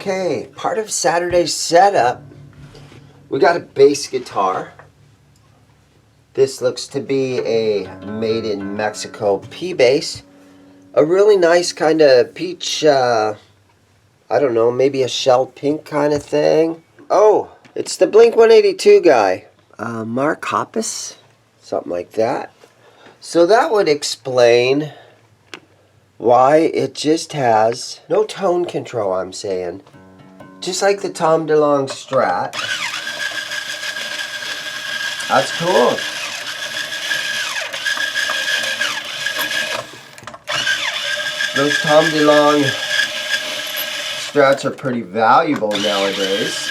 Okay, part of Saturday's setup, we got a bass guitar. This looks to be a made in Mexico P bass. A really nice kind of peach, I don't know, maybe a shell pink kind of thing. Oh, it's the Blink 182 guy. Mark Hoppus, something like that. So that would explain why it just has no tone control, I'm saying. Just like the Tom DeLonge Strat. That's cool. Those Tom DeLonge Strats are pretty valuable nowadays.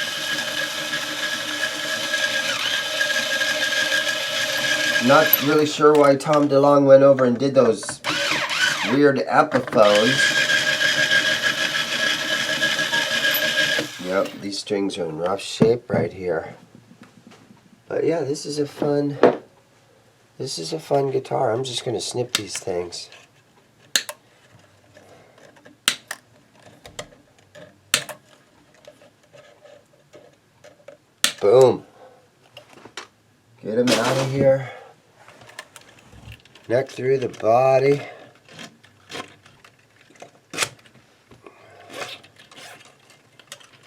Not really sure why Tom DeLonge went over and did those weird Epiphones. Yep, these strings are in rough shape right here. But yeah, this is a fun guitar. I'm just gonna snip these things. Boom. Get them out of here. Neck through the body.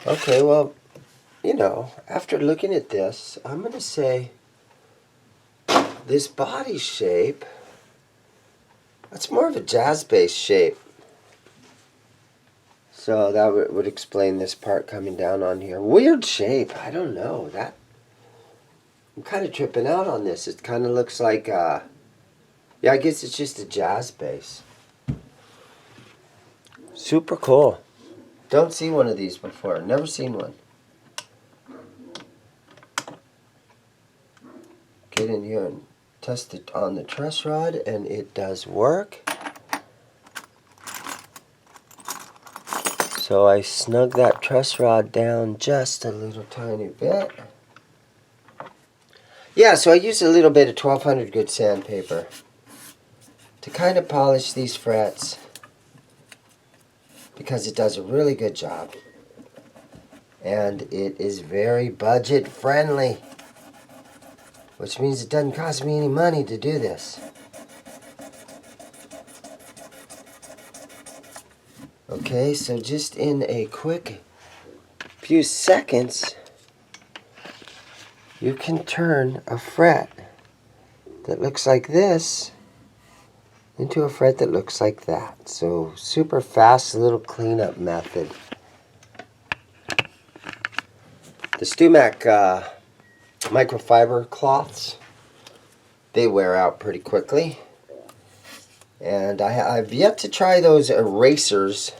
Okay, well, you know, after looking at this, I'm going to say this body shape, that's more of a jazz bass shape. So that would explain this part coming down on here. Weird shape, I don't know. I'm kind of tripping out on this. It kind of looks like, yeah, I guess it's just a jazz bass. Super cool. Don't see one of these before. Never seen one. Get in here and test it on the truss rod, and it does work. So I snug that truss rod down just a little tiny bit. Yeah, so I used a little bit of 1200 good sandpaper to kind of polish these frets, because it does a really good job. And it is very budget friendly, which means it doesn't cost me any money to do this. Okay, so just in a quick few seconds, you can turn a fret that looks like this into a fret that looks like that. So super fast little cleanup method. The Stumac microfiber cloths, they wear out pretty quickly. And I've yet to try those erasers.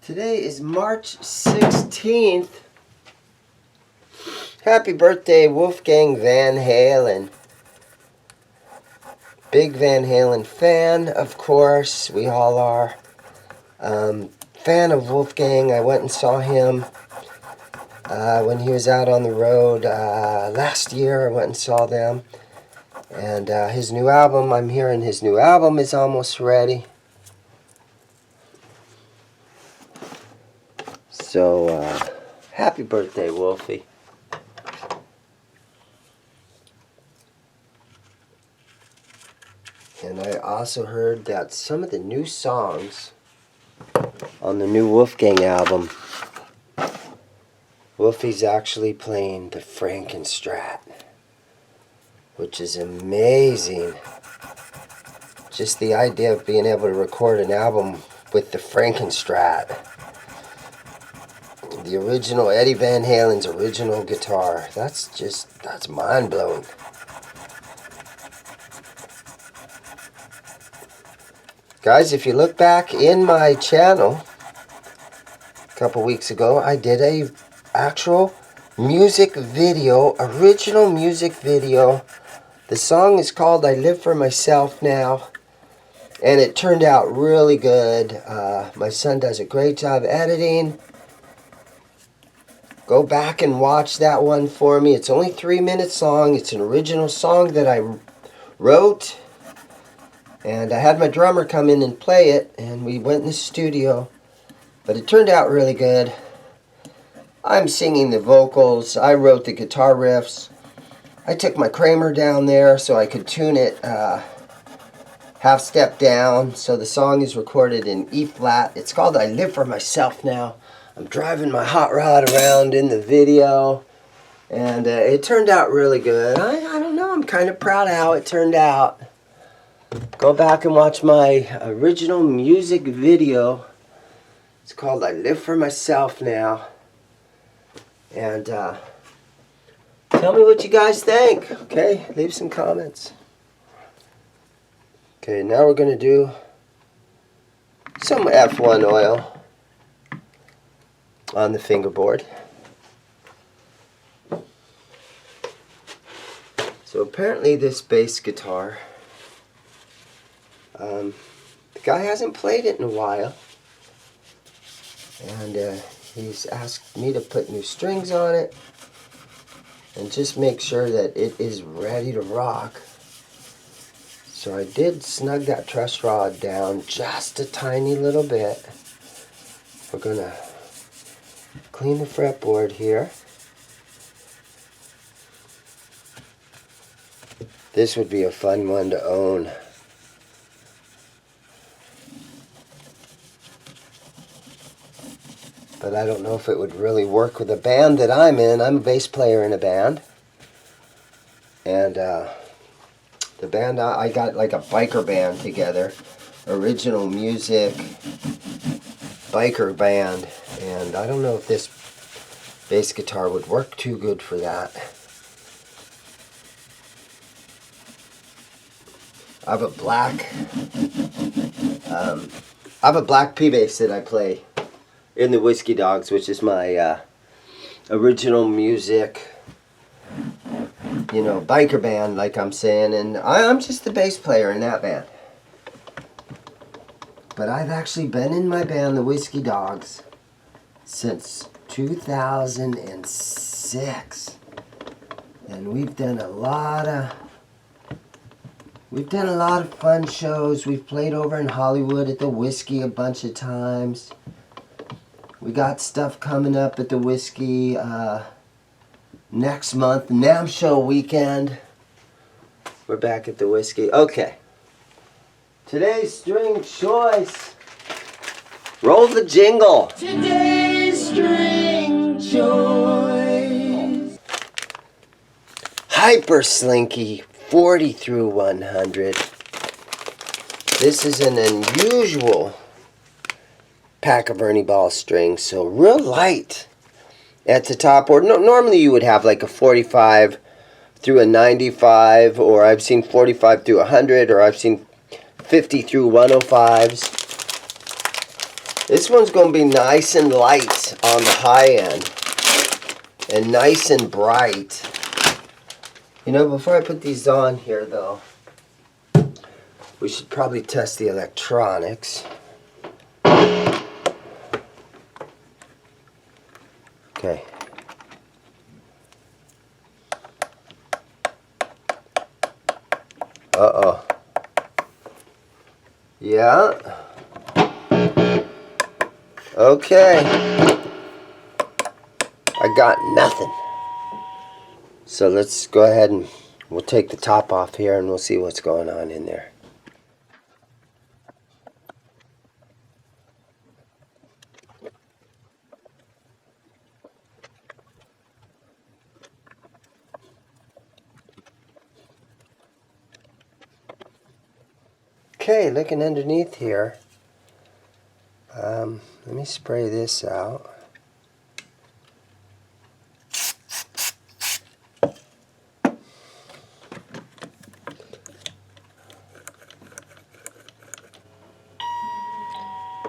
Today is March 16th. Happy birthday, Wolfgang Van Halen. Big Van Halen fan, of course. We all are. Fan of Wolfgang. I went and saw him when he was out on the road last year. I went and saw them. And his new album, I'm hearing his new album is almost ready. So, happy birthday, Wolfie. And I also heard that some of the new songs on the new Wolfgang album, Wolfie's actually playing the Frankenstrat, which is amazing. Just the idea of being able to record an album with the Frankenstrat. The original, Eddie Van Halen's original guitar. That's mind-blowing. Guys, if you look back in my channel a couple weeks ago, I did a actual music video, original music video. The song is called I Live For Myself Now, and it turned out really good. My son does a great job editing. Go back and watch that one for me. It's only 3 minutes long. It's an original song that I wrote, and I had my drummer come in and play it, and we went in the studio, but it turned out really good. I'm singing the vocals, I wrote the guitar riffs. I took my Kramer down there so I could tune it half step down. So the song is recorded in E flat. It's called I Live for Myself Now. I'm driving my hot rod around in the video, and it turned out really good. I don't know, I'm kind of proud of how it turned out. Go back and watch my original music video. It's called I Live for Myself Now. And tell me what you guys think, okay? Leave some comments. Okay, now we're going to do some F1 oil on the fingerboard. So apparently this bass guitar, the guy hasn't played it in a while. And he's asked me to put new strings on it and just make sure that it is ready to rock. So I did snug that truss rod down just a tiny little bit. We're going to clean the fretboard here. This would be a fun one to own. But I don't know if it would really work with the band that I'm in. I'm a bass player in a band. And the band, I got like a biker band together. Original music, biker band. And I don't know if this bass guitar would work too good for that. I have a black P bass that I play in the Whiskey Dogs, which is my original music, you know, biker band, like I'm saying, and I'm just the bass player in that band. But I've actually been in my band, the Whiskey Dogs, since 2006, and we've done a lot of fun shows. We've played over in Hollywood at the Whiskey a bunch of times. We got stuff coming up at the Whiskey next month, NAMM Show weekend. We're back at the Whiskey. Okay. Today's string choice. Roll the jingle. Today's string choice. Hyper Slinky 40 through 100. This is an unusual pack of Ernie Ball strings, so real light at the top. Or normally you would have like a 45 through a 95, or I've seen 45 through 100, or I've seen 50 through 105s. This one's going to be nice and light on the high end and nice and bright. You know, before I put these on here though, we should probably test the electronics. Okay. Uh-oh. Yeah. Okay. I got nothing. So let's go ahead and we'll take the top off here and we'll see what's going on in there. Okay, looking underneath here, let me spray this out.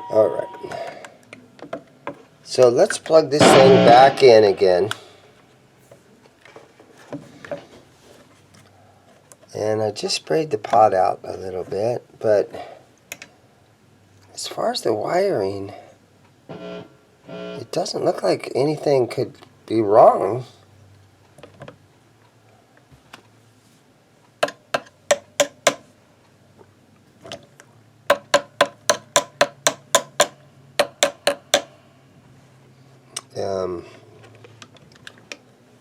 Alright, so let's plug this thing back in again. And I just sprayed the pot out a little bit, but as far as the wiring, it doesn't look like anything could be wrong.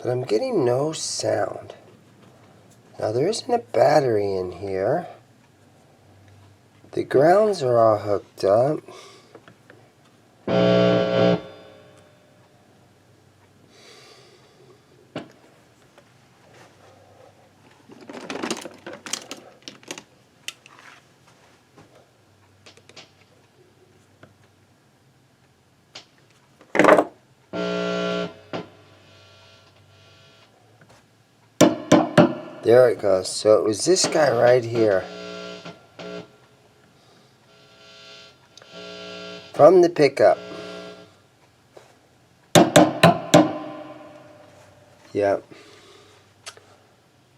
but I'm getting no sound. Now there isn't a battery in here. The grounds are all hooked up. There it goes. So it was this guy right here. From the pickup. Yep.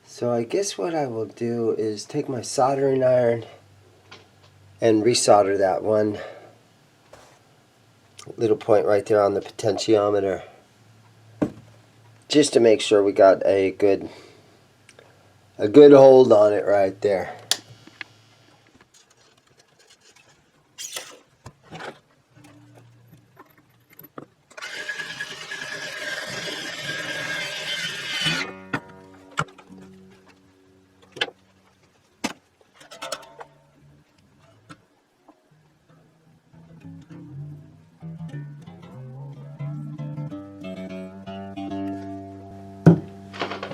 So I guess what I will do is take my soldering iron and resolder that one little point right there on the potentiometer, just to make sure we got a good hold on it right there.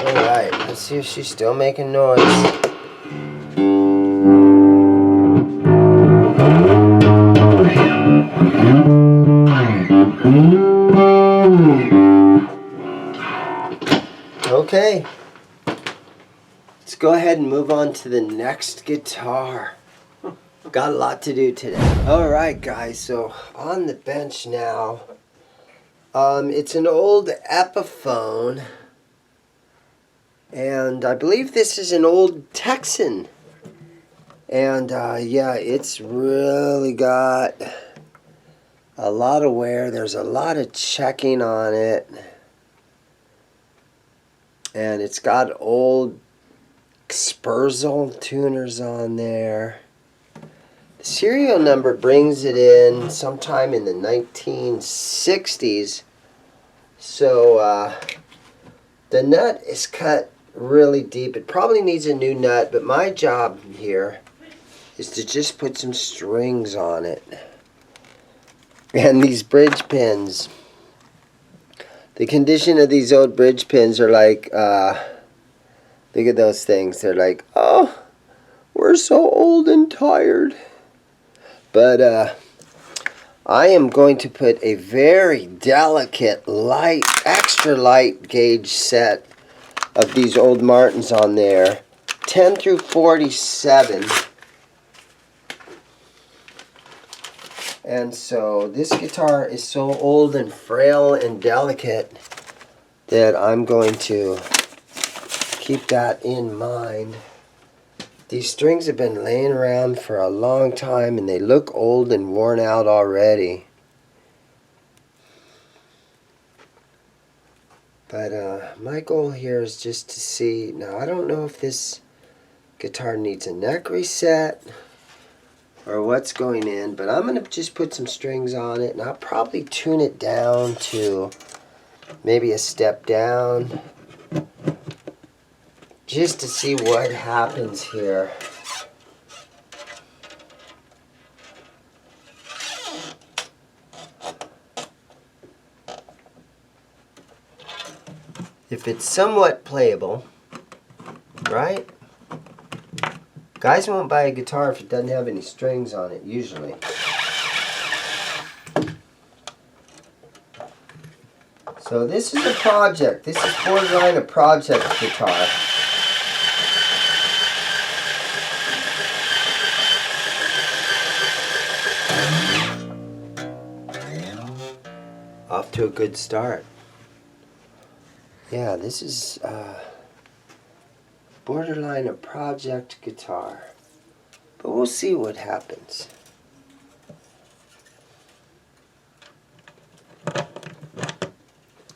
Alright, let's see if she's still making noise. Okay, let's go ahead and move on to the next guitar. Got a lot to do today. Alright guys, so on the bench now, it's an old Epiphone, and I believe this is an old Texan. And yeah, it's really got a lot of wear. There's a lot of checking on it. And it's got old Spurzle tuners on there. The serial number brings it in sometime in the 1960s. So the nut is cut really deep. It probably needs a new nut, but my job here is to just put some strings on it. And these bridge pins, the condition of these old bridge pins are like, look at those things. They're like, oh, we're so old and tired. But I am going to put a very delicate, light, extra light gauge set of these old Martins on there, 10 through 47. And so this guitar is so old and frail and delicate that I'm going to keep that in mind. These strings have been laying around for a long time and they look old and worn out already. But my goal here is just to see, now I don't know if this guitar needs a neck reset or what's going in, but I'm going to just put some strings on it and I'll probably tune it down to maybe a step down just to see what happens here. If it's somewhat playable, right? Guys won't buy a guitar if it doesn't have any strings on it, usually. So this is a project. This is borderline a project guitar. Off to a good start. Yeah, this is borderline a project guitar. But we'll see what happens.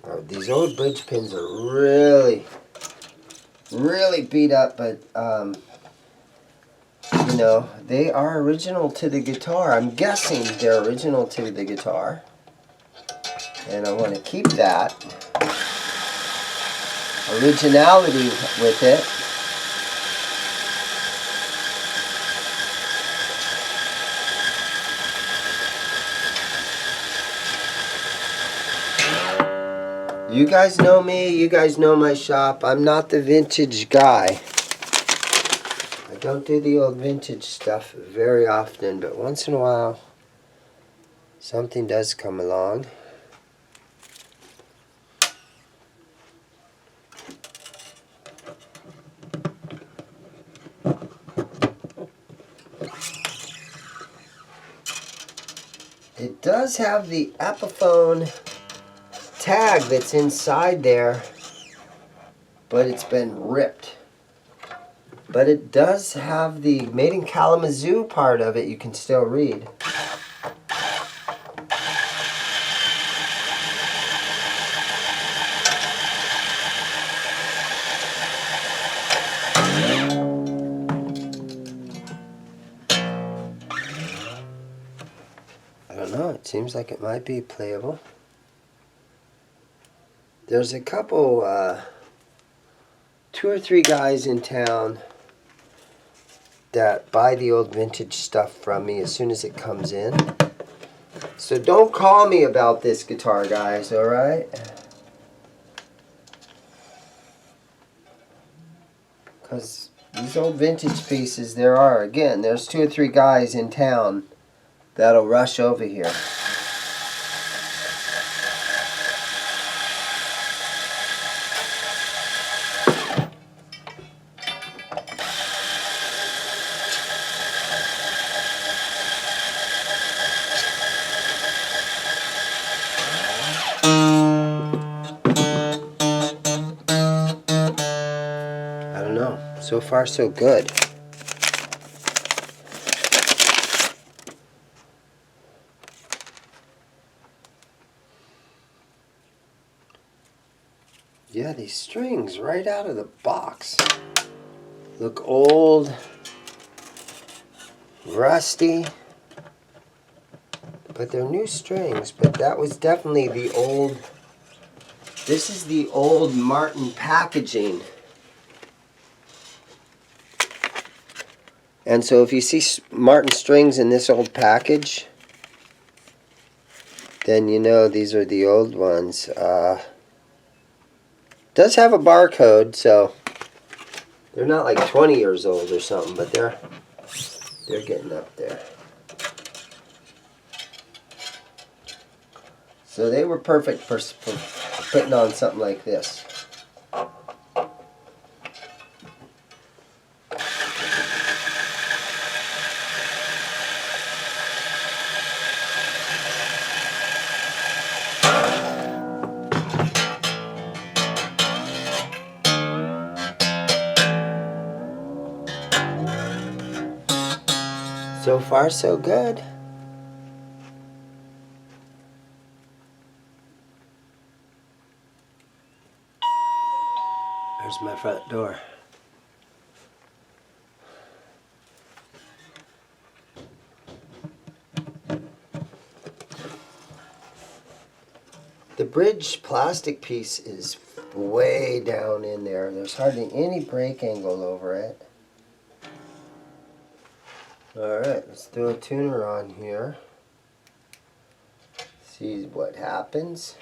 Oh, these old bridge pins are really beat up, but you know, they are original to the guitar. I'm guessing they're original to the guitar. And I want to keep that. originality with it. You guys know me, you guys know my shop. I'm not the vintage guy. I don't do the old vintage stuff very often, but once in a while something does come along. It does have the Epiphone tag that's inside there, but it's been ripped. But it does have the Made in Kalamazoo part of it you can still read. I don't know, it seems like it might be playable. There's a couple, 2 or 3 guys in town that buy the old vintage stuff from me as soon as it comes in. So don't call me about this guitar, guys, alright? Because these old vintage pieces, there's 2 or 3 guys in town that'll rush over here. I don't know. So far, so good. Yeah, these strings right out of the box look old, rusty, but they're new strings. But that was definitely the old, this is the old Martin packaging. And so if you see Martin strings in this old package, then you know these are the old ones. Does have a barcode, so they're not like 20 years old or something, but they're getting up there. So they were perfect for putting on something like this. So far, so good. There's my front door. The bridge plastic piece is way down in there. There's hardly any break angle over it. Alright, let's do a tuner on here. See what happens.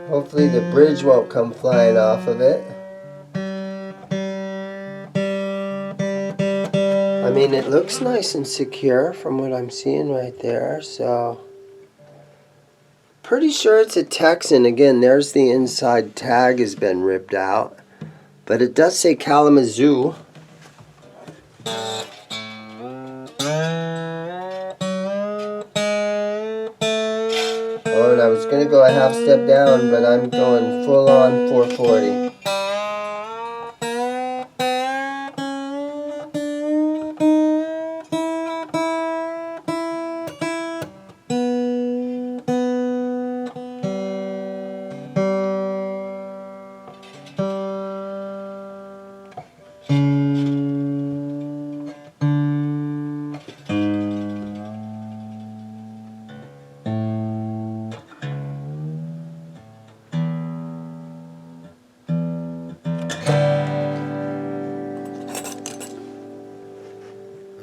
Hopefully the bridge won't come flying off of it. I mean, it looks nice and secure from what I'm seeing right there, so pretty sure it's a Texan. Again, there's the inside tag has been ripped out, but it does say Kalamazoo. Oh, and I was going to go a half step down, but I'm going full on 440.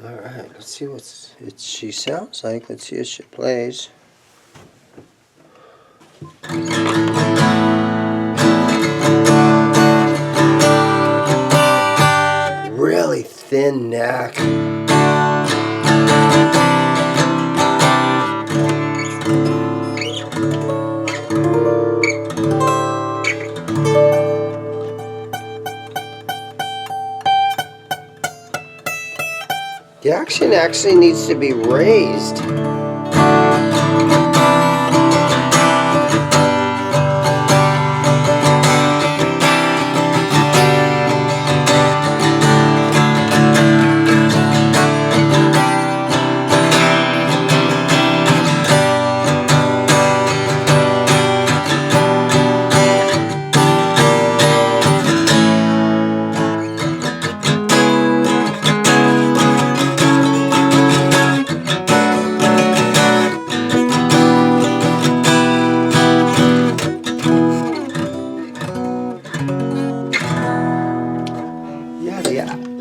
Alright, let's see what she sounds like. Let's see if she plays. Really thin neck. The action actually needs to be raised.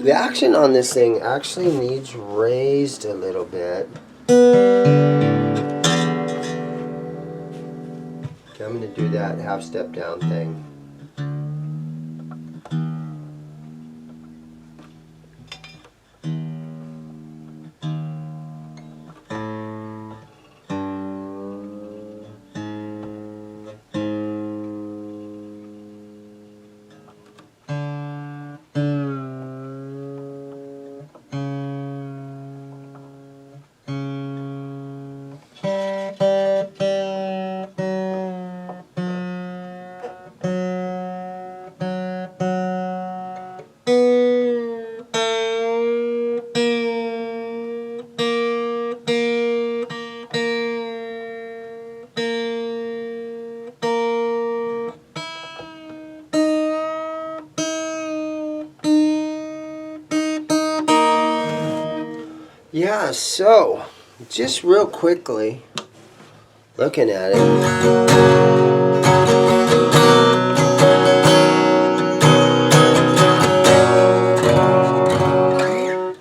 The action on this thing actually needs raised a little bit. Okay, I'm going to do that half step down thing. Yeah, so just real quickly looking at it,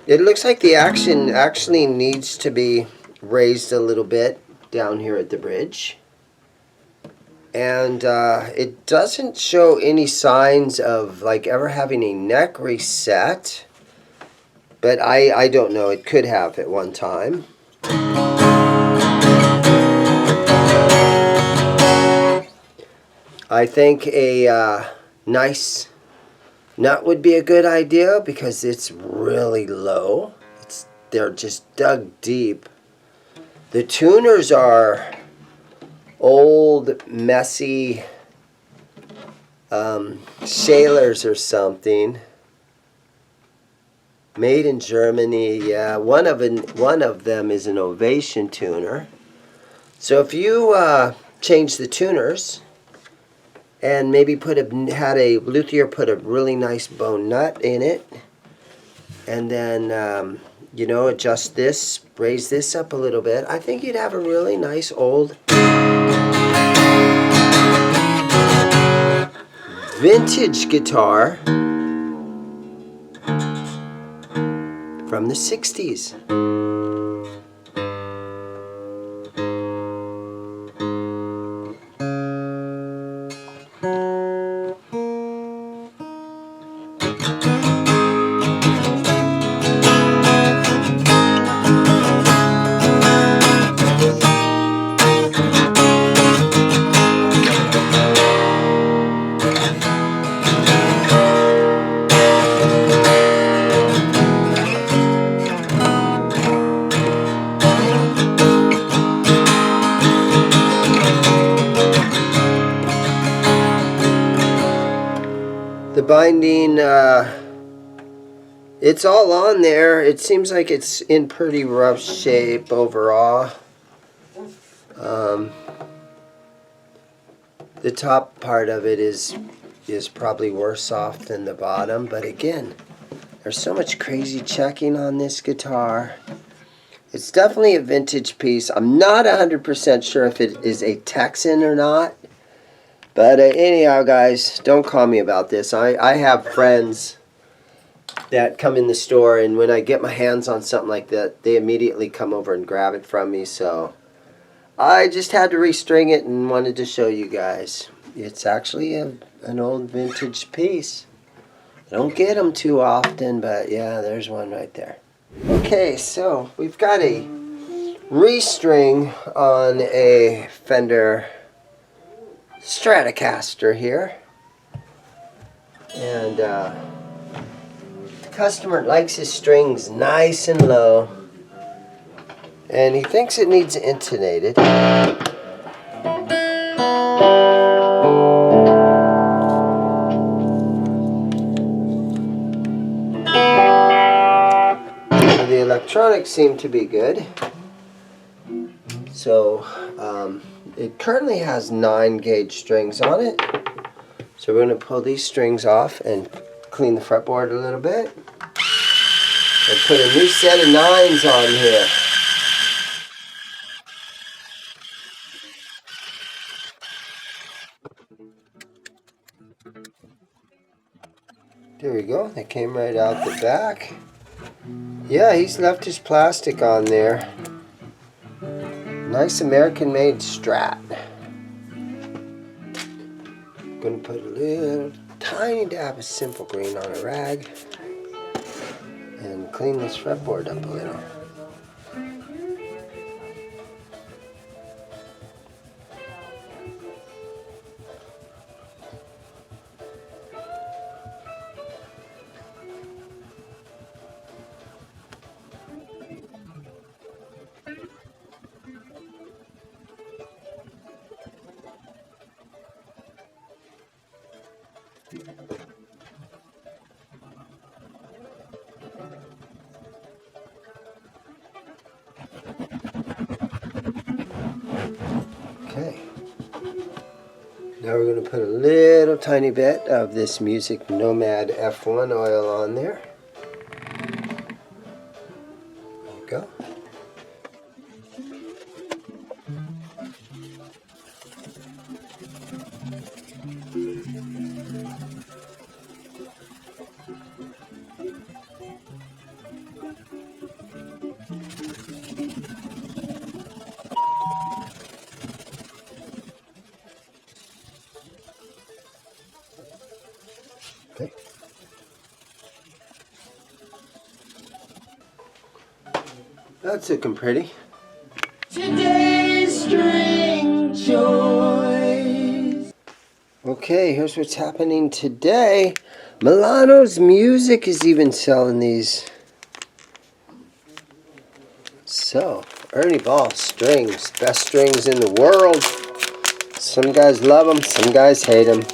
it looks like the action actually needs to be raised a little bit down here at the bridge, and it doesn't show any signs of like ever having a neck reset. But I don't know. It could have at one time. I think a nice nut would be a good idea because it's really low. They're just dug deep. The tuners are old, messy Shailers or something. Made in Germany, yeah. One of them is an Ovation tuner. So if you change the tuners and maybe had a luthier put a really nice bone nut in it, and then adjust this, raise this up a little bit, I think you'd have a really nice old vintage guitar from the 60s. binding, it's all on there. It seems like it's in pretty rough shape overall. The top part of it is probably worse off than the bottom, but again, there's so much crazy checking on this guitar. It's definitely a vintage piece. I'm not 100% sure if it is a Texan or not. But anyhow, guys, don't call me about this. I have friends that come in the store, and when I get my hands on something like that, they immediately come over and grab it from me. So I just had to restring it and wanted to show you guys. It's actually an old vintage piece. I don't get them too often, but yeah, there's one right there. Okay, so we've got a restring on a Fender Stratocaster here. And the customer likes his strings nice and low. And he thinks it needs intonated. The electronics seem to be good. So it currently has 9-gauge strings on it. So we're going to pull these strings off and clean the fretboard a little bit. And put a new set of 9s on here. There we go. They came right out the back. Yeah, he's left his plastic on there. Nice American-made Strat. Gonna put a little tiny dab of simple green on a rag and clean this fretboard up a little. Okay. Now we're going to put a little tiny bit of this Music Nomad F1 oil on there. There we go. Okay. That's looking pretty. Today's string choice. Okay, here's what's happening today. Milano's Music is even selling these. So, Ernie Ball strings, best strings in the world. Some guys love them, some guys hate them.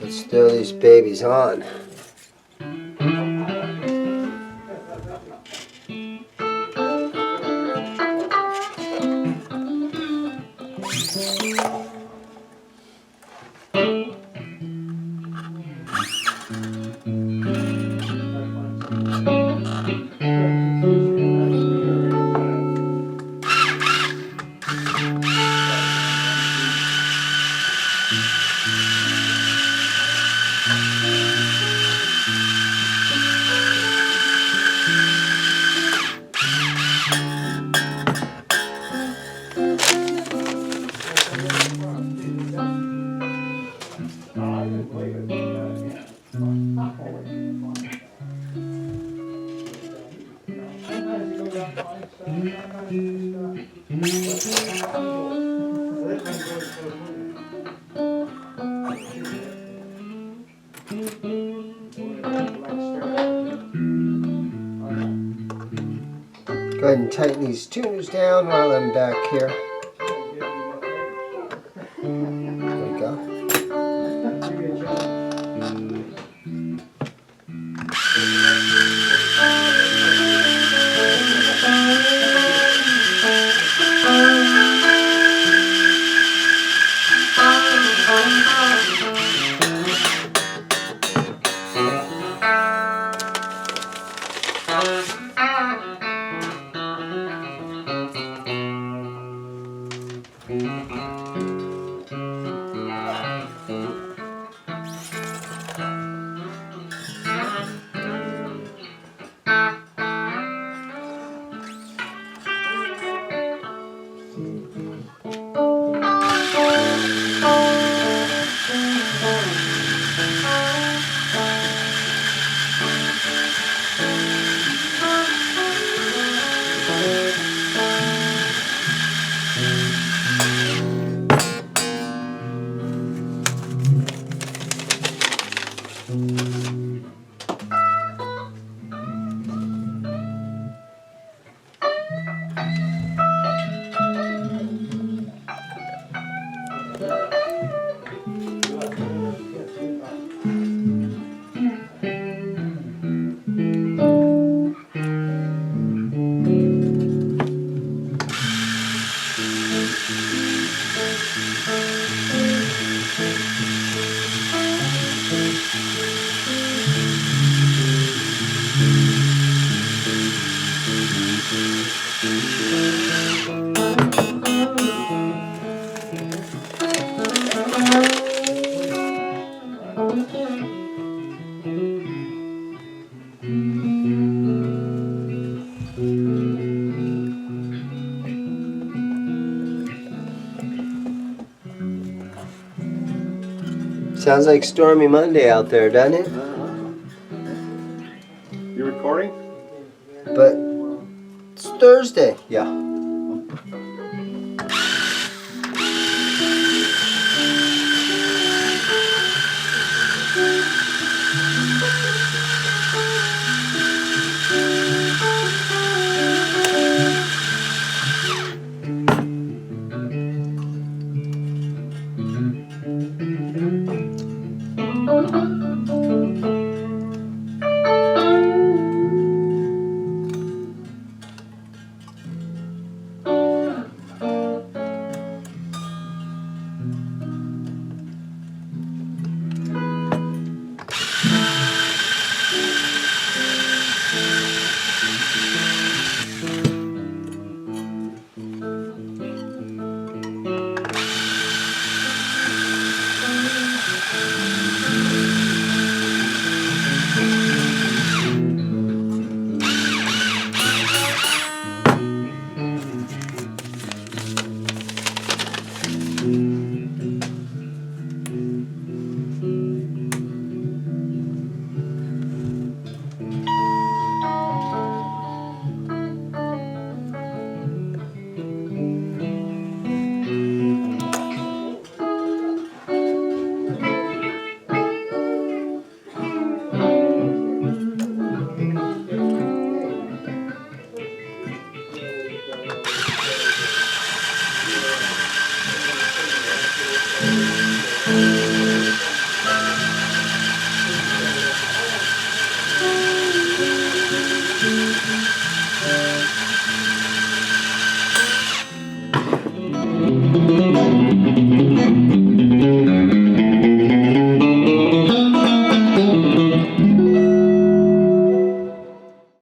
Let's throw these babies on. Go ahead and tighten these tuners down while I'm back here. There we go. Sounds like Stormy Monday out there, doesn't it? You recording? But it's Thursday. Yeah.